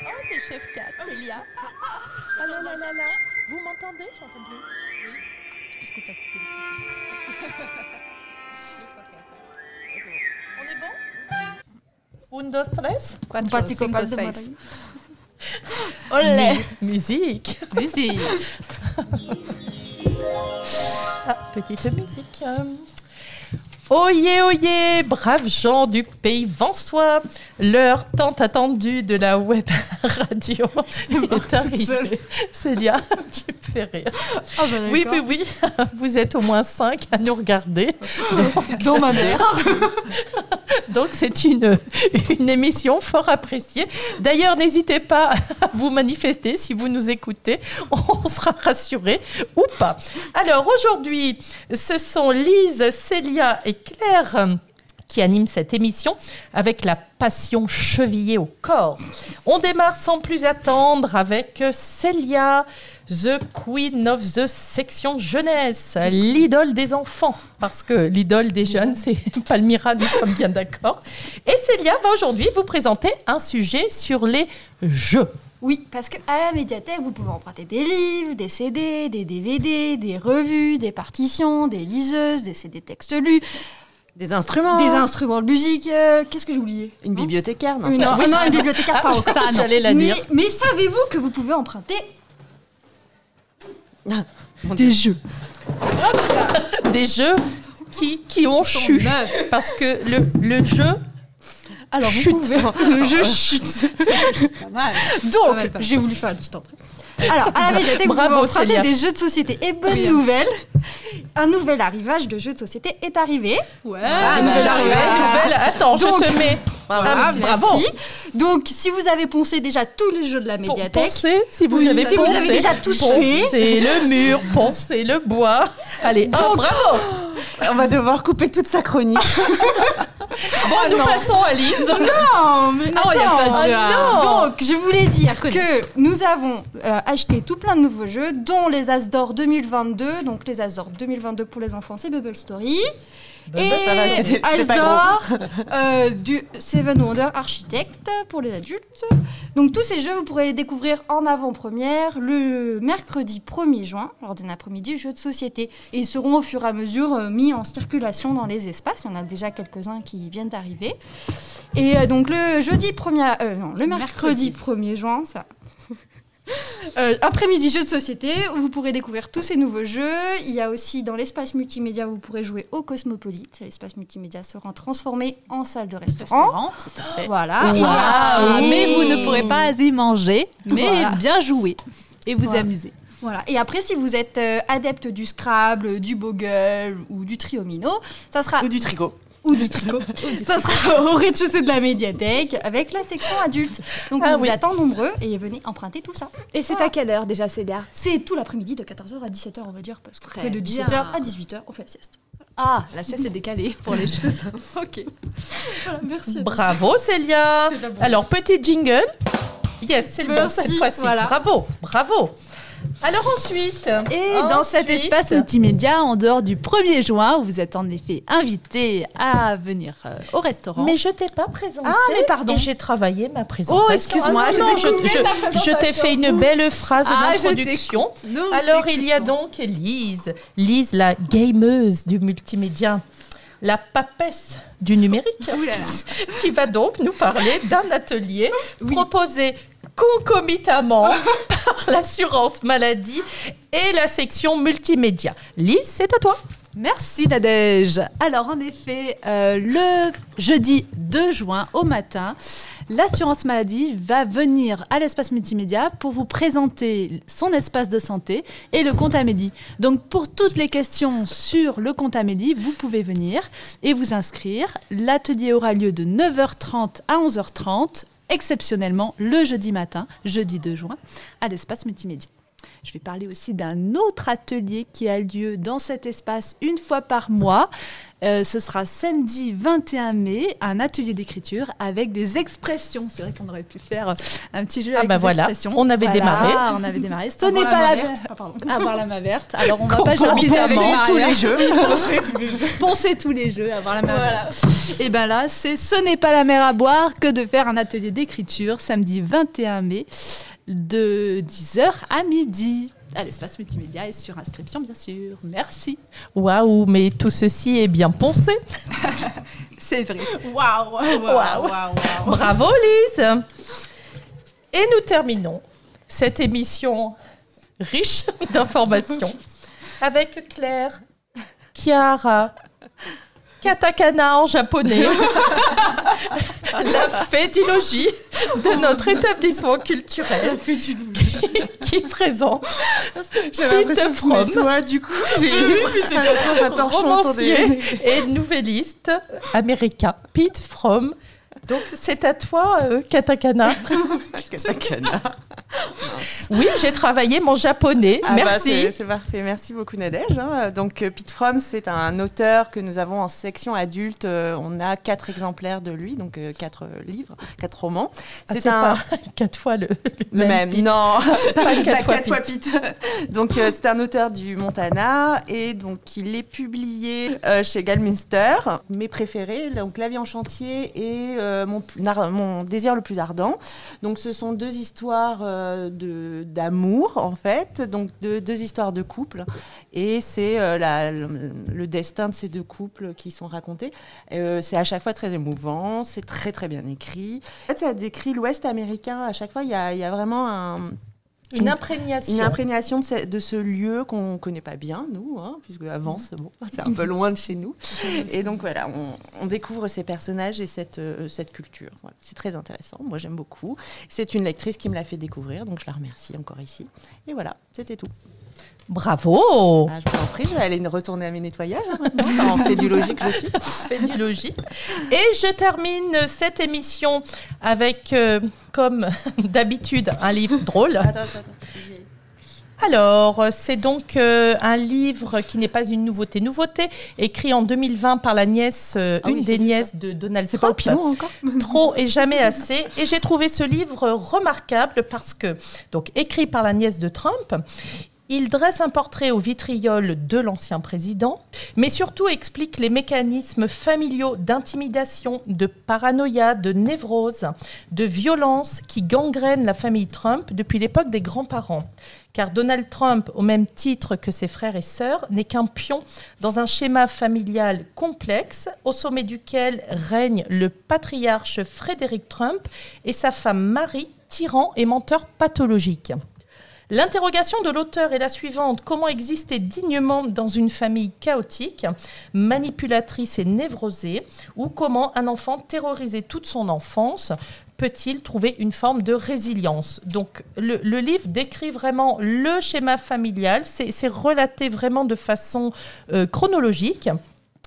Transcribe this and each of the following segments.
Oh, t'es chef 4, Célia. Ah là là là là. Vous m'entendez? J'entends plus. Oui. Est-ce qu'on t'a coupé le micro? On est bon? Un, deux, tres. Quattro, cinco, de seis. Olé. Musique. Musique. Ah, petite musique. Oyez, oyez, braves gens du pays Vensois, l'heure tant attendue de la web radio est arrivée. Célia, tu me fais rire. Ah bah Oui, oui, oui, vous êtes au moins 5 à nous regarder. Dont ma mère. Donc c'est une émission fort appréciée. D'ailleurs, n'hésitez pas à vous manifester si vous nous écoutez. On sera rassurés ou pas. Alors aujourd'hui, ce sont Lise, Célia et Claire qui animent cette émission avec la passion chevillée au corps. On démarre sans plus attendre avec Célia, the queen of the section jeunesse, l'idole des enfants, parce que l'idole des jeunes, c'est Palmyra, nous sommes bien d'accord. Et Célia va aujourd'hui vous présenter un sujet sur les jeux. Oui, parce qu'à la médiathèque, vous pouvez emprunter des livres, des CD, des DVD, des revues, des partitions, des liseuses, des CD textes lus, des instruments de musique. Qu'est-ce que j'ai oublié? Une bibliothécaire, non? Non, une bibliothécaire, pas encore. Ça, j'allais la dire. Mais savez-vous que vous pouvez emprunter Des jeux? Des jeux qui ont chu. Parce que le jeu... Alors, vous pouvez... Le jeu chute. Pas mal. Donc, j'ai voulu faire une petite entrée. Alors, à la médiathèque, vous pouvez emprunter Célia. des jeux de société. Et bonne nouvelle, un nouvel arrivage de jeux de société est arrivé. Ouais. Un nouvel arrivage. Attends, Donc, je te mets... Voilà, bravo. merci. Donc, si vous avez poncé déjà tous les jeux de la médiathèque, Poncez, si vous Oui, avez si vous poncé, avez déjà tous poncez fait. le mur, poncez le bois. Allez, bravo. On va devoir couper toute sa chronique. Bon, nous passons à Lise. Non, mais Oh, y a pas de jeu. non. Donc, je voulais dire que nous avons acheté tout plein de nouveaux jeux, dont les As d'Or 2022. Donc, les As d'Or 2022 pour les enfants, c'est Bubble Story. Et ça va, c'était As pas d'Or du Seven Wonders Architect pour les adultes. Donc, tous ces jeux, vous pourrez les découvrir en avant-première le mercredi 1er juin, lors d'un après-midi jeux de société. Et ils seront au fur et à mesure mis en circulation dans les espaces. Il y en a déjà quelques-uns qui viennent d'arriver. Et donc, le mercredi 1er juin, ça... après-midi jeux de société où vous pourrez découvrir tous ces nouveaux jeux. Il y a aussi dans l'espace multimédia, vous pourrez jouer au Cosmopolite. L'espace multimédia sera transformé en salle de restaurant. Tout à fait. Voilà. Wow. Mais vous ne pourrez pas y manger, mais Voilà. bien jouer et vous Voilà. amuser. Voilà. Et après, si vous êtes adepte du Scrabble, du Bogle ou du Triomino, ça sera... Ou du tricot. Ou du tricot. Ça sera au rez-de-chaussée de la médiathèque avec la section adulte. Donc on vous attend nombreux et venez emprunter tout ça. Et c'est à quelle heure déjà, Célia? C'est tout l'après-midi de 14h à 17h, on va dire, parce que Très de bien. 17h à 18h, on fait la sieste. Ah, la sieste est décalée pour les jeux. Ok. Voilà, merci. à tous. Bravo Célia. C'est d'abord. Alors, petit jingle. Yes, c'est le bon Merci, cette fois-ci. voilà. Bravo, bravo. Alors ensuite... Et dans cet espace multimédia, en dehors du 1er juin, où vous êtes en effet invité à venir au restaurant. Mais je t'ai pas présenté. Ah, mais pardon. Et j'ai travaillé ma présentation. Oh, excuse-moi, Ah, non, je t'ai fait une belle phrase Ah, je d'introduction. t'écoute. Nous Alors, il y a donc Lise. Lise, la gameuse du multimédia. La papesse du numérique, qui va donc nous parler d'un atelier proposé concomitamment par l'assurance maladie et la section multimédia. Lise, c'est à toi. Merci Nadège. Alors en effet, le jeudi 2 juin au matin, l'assurance maladie va venir à l'espace multimédia pour vous présenter son espace de santé et le compte Amélie. Donc pour toutes les questions sur le compte Amélie, vous pouvez venir et vous inscrire. L'atelier aura lieu de 9h30 à 11h30, exceptionnellement le jeudi matin, jeudi 2 juin, à l'espace multimédia. Je vais parler aussi d'un autre atelier qui a lieu dans cet espace une fois par mois. Ce sera samedi 21 mai, un atelier d'écriture avec des expressions. C'est vrai qu'on aurait pu faire un petit jeu avec des expressions. On avait démarré. On avait démarré. Ce n'est pas la verte. Avoir la main verte. Alors on va pas jardiner avec tous les jeux. Poncer tous les jeux, avoir la main verte. Et bien là, ce n'est pas la mer à boire que de faire un atelier d'écriture samedi 21 mai de 10h à midi. À l'espace multimédia et sur inscription, bien sûr. Merci. Waouh, mais tout ceci est bien poncé. C'est vrai. Waouh. Bravo, Lise. Et nous terminons cette émission riche d'informations avec Claire, Chiara, katakana en japonais, la fédulogie de notre établissement culturel qui présente J'avais l'impression Pete que c'était From, toi, du coup. J'ai un torchon autour des... romancier et nouvelliste américain, Pete From. Donc c'est à toi, katakana. Katakana. Oui, j'ai travaillé mon japonais. Merci. C'est parfait. Merci beaucoup, Nadège. Donc, Pete From, c'est un auteur que nous avons en section adulte. On a 4 exemplaires de lui, donc 4 livres, 4 romans. C'est pas 4 fois le même Pete. Non, pas pas 4 fois Pete. Donc, c'est un auteur du Montana et donc il est publié chez Galminster. Mes préférés, donc La vie en chantier et mon désir le plus ardent. Donc, ce sont 2 histoires d'amour, en fait, donc 2 histoires de couple, et c'est le destin de ces 2 couples qui sont racontés. C'est à chaque fois très émouvant, c'est très très bien écrit. En fait, ça décrit l'Ouest américain. À chaque fois, il y a vraiment une imprégnation. Une imprégnation de ce lieu qu'on ne connaît pas bien, nous, puisque avant, c'est un peu loin de chez nous. Et donc voilà, on découvre ces personnages et cette culture. Voilà. C'est très intéressant, moi j'aime beaucoup. C'est une lectrice qui me l'a fait découvrir, donc je la remercie encore ici. Et voilà, c'était tout. Bravo. Je vous en prie, je vais aller retourner à mes nettoyages maintenant, en fédulogie que je suis. Fédulogie. Et je termine cette émission avec, comme d'habitude, un livre drôle. Attends. Alors, c'est donc un livre qui n'est pas une nouveauté, écrit en 2020 par la nièce, une des nièces de Donald Trump. C'est pas Opinion encore ? Trop et jamais assez. Et j'ai trouvé ce livre remarquable parce que, donc, écrit par la nièce de Trump, il dresse un portrait au vitriol de l'ancien président, mais surtout explique les mécanismes familiaux d'intimidation, de paranoïa, de névrose, de violence qui gangrènent la famille Trump depuis l'époque des grands-parents. Car Donald Trump, au même titre que ses frères et sœurs, n'est qu'un pion dans un schéma familial complexe, au sommet duquel règne le patriarche Frédéric Trump et sa femme Marie, tyran et menteur pathologique. L'interrogation de l'auteur est la suivante. Comment exister dignement dans une famille chaotique, manipulatrice et névrosée, ou comment un enfant terrorisé toute son enfance peut-il trouver une forme de résilience? Donc, le livre décrit vraiment le schéma familial. C'est relaté vraiment de façon chronologique,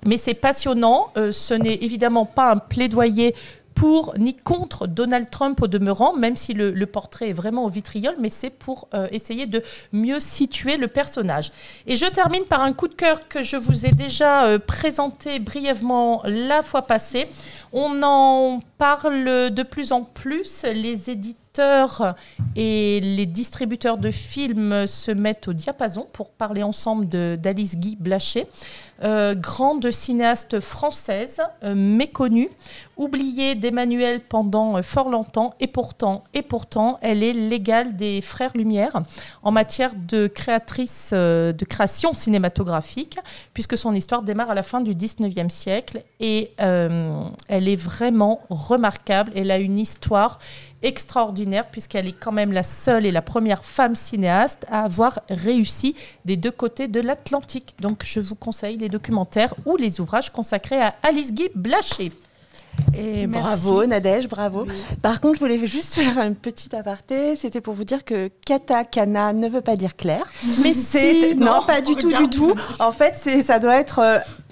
mais c'est passionnant. Ce n'est évidemment pas un plaidoyer pour ni contre Donald Trump au demeurant, même si le portrait est vraiment au vitriol, mais c'est pour essayer de mieux situer le personnage. Et je termine par un coup de cœur que je vous ai déjà présenté brièvement la fois passée. On en parle de plus en plus, les éditeurs et les distributeurs de films se mettent au diapason pour parler ensemble d'Alice Guy Blaché, grande cinéaste française, méconnue, oubliée d'Emmanuel pendant fort longtemps, et pourtant, elle est l'égale des Frères Lumière en matière de création cinématographique, puisque son histoire démarre à la fin du 19e siècle, et elle est vraiment remarquable. Elle a une histoire extraordinaire, puisqu'elle est quand même la seule et la première femme cinéaste à avoir réussi des 2 côtés de l'Atlantique. Donc je vous conseille les documentaires ou les ouvrages consacrés à Alice Guy Blaché. Et bravo Nadège, bravo. Oui. Par contre, je voulais juste faire un petit aparté. C'était pour vous dire que katakana ne veut pas dire clair. Mais non, pas du tout. En fait, ça doit être